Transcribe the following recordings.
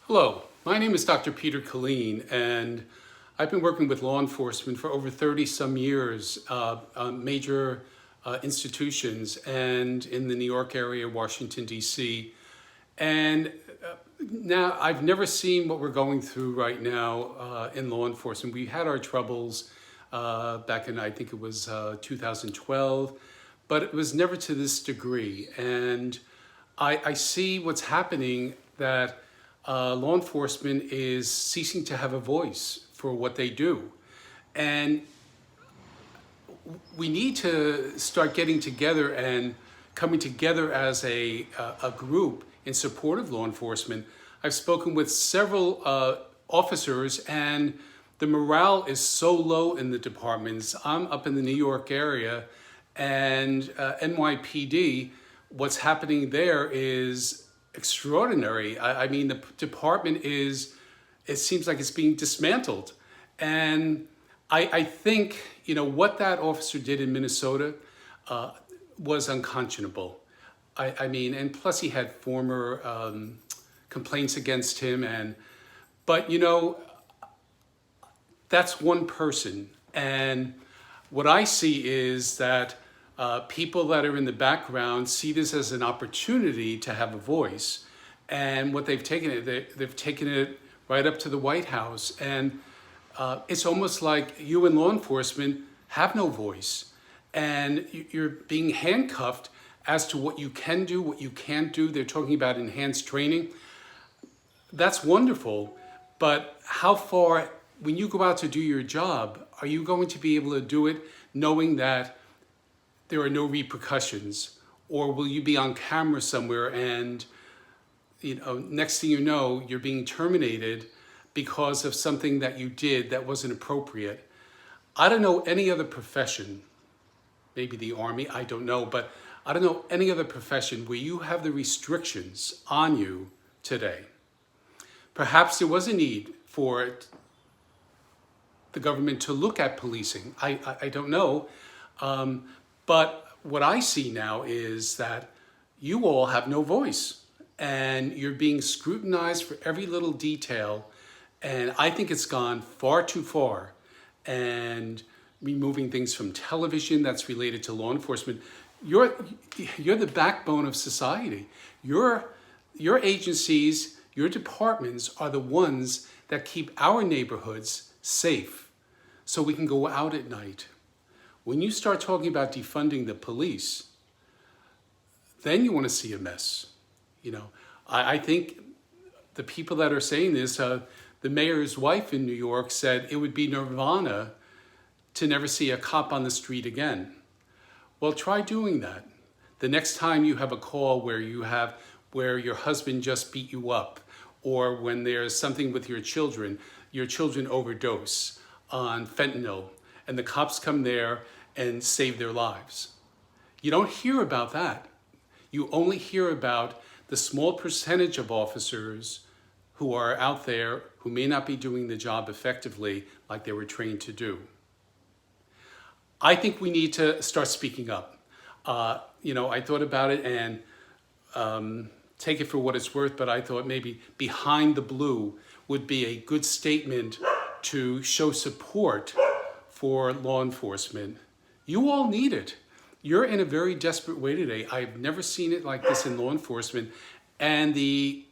Hello, my name is Dr. Peter Killeen, and I've been working with law enforcement for over 30 some years, major institutions, and in the New York area, Washington, D.C. And now I've never seen what we're going through right now in law enforcement. We had our troubles back in, I think it was 2012, but it was never to this degree. And I see what's happening, that law enforcement is ceasing to have a voice for what they do. And we need to start getting together and coming together as a group in support of law enforcement. I've spoken with several officers, and the morale is so low in the departments. I'm up in the New York area, and NYPD, what's happening there is extraordinary. I mean, the department it seems like it's being dismantled. And I think, what that officer did in Minnesota was unconscionable. I mean, and plus he had former complaints against him. But that's one person. And what I see is that people that are in the background see this as an opportunity to have a voice. And what they've taken they've taken it right up to the White House. And it's almost like you in law enforcement have no voice. And you're being handcuffed as to what you can do, what you can't do. They're talking about enhanced training. That's wonderful. But how far, when you go out to do your job, are you going to be able to do it knowing that there are no repercussions? Or will you be on camera somewhere and next thing you know, you're being terminated because of something that you did that wasn't appropriate? I don't know any other profession, maybe the Army, I don't know, but I don't know any other profession where you have the restrictions on you today. Perhaps there was a need for the government to look at policing. I don't know. But what I see now is that you all have no voice, and you're being scrutinized for every little detail. And I think it's gone far too far. And removing things from television that's related to law enforcement. You're the backbone of society. Your agencies, your departments are the ones that keep our neighborhoods safe so we can go out at night. When you start talking about defunding the police, then you want to see a mess. I think the people that are saying this, the mayor's wife in New York said it would be nirvana to never see a cop on the street again. Well, try doing that. The next time you have a call where your husband just beat you up, or when there's something with your children overdose on fentanyl, and the cops come there and save their lives. You don't hear about that. You only hear about the small percentage of officers who are out there who may not be doing the job effectively like they were trained to do. I think we need to start speaking up. I thought about it, and take it for what it's worth, but I thought maybe Behind the Blue would be a good statement to show support for law enforcement. You all need it. You're in a very desperate way today. I've never seen it like this in law enforcement. And the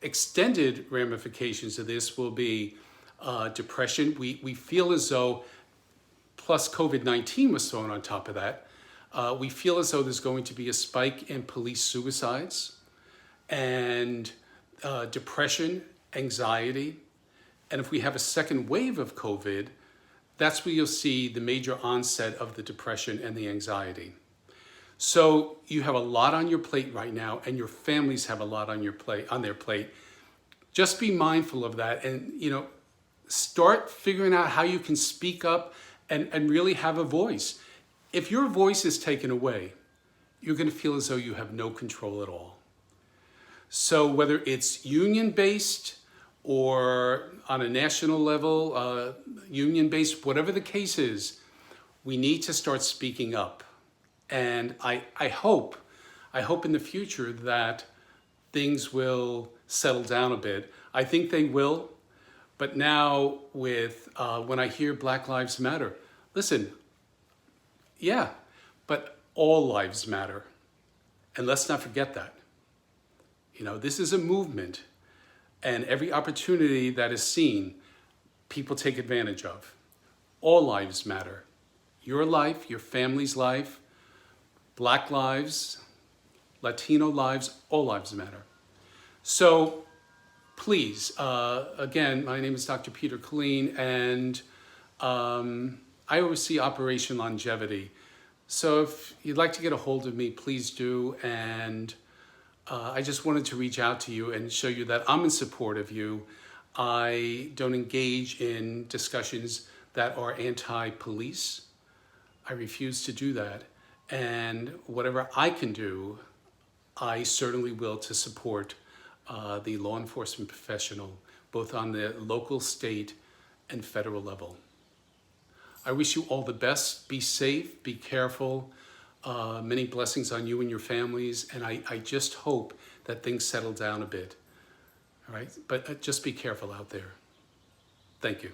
extended ramifications of this will be depression. We feel as though, plus COVID-19 was thrown on top of that, we feel as though there's going to be a spike in police suicides and depression, anxiety. And if we have a second wave of COVID, that's where you'll see the major onset of the depression and the anxiety. So you have a lot on your plate right now, and your families have a lot on their plate. Just be mindful of that, and start figuring out how you can speak up and really have a voice. If your voice is taken away, you're going to feel as though you have no control at all. So whether it's union-based or on a national level, union-based, whatever the case is, we need to start speaking up. And I hope in the future that things will settle down a bit. I think they will, but now with when I hear Black Lives Matter, listen, yeah, but all lives matter. And let's not forget that. You know, this is a movement, and every opportunity that is seen, people take advantage of. All lives matter. Your life, your family's life, Black lives, Latino lives, all lives matter. So please, again, my name is Dr. Peter Killeen, and I oversee Operation Longevity. So if you'd like to get a hold of me, please do. And I just wanted to reach out to you and show you that I'm in support of you. I don't engage in discussions that are anti-police. I refuse to do that. And whatever I can do, I certainly will to support the law enforcement professional, both on the local, state, and federal level. I wish you all the best. Be safe, be careful. Many blessings on you and your families. And I just hope that things settle down a bit. All right? But just be careful out there. Thank you.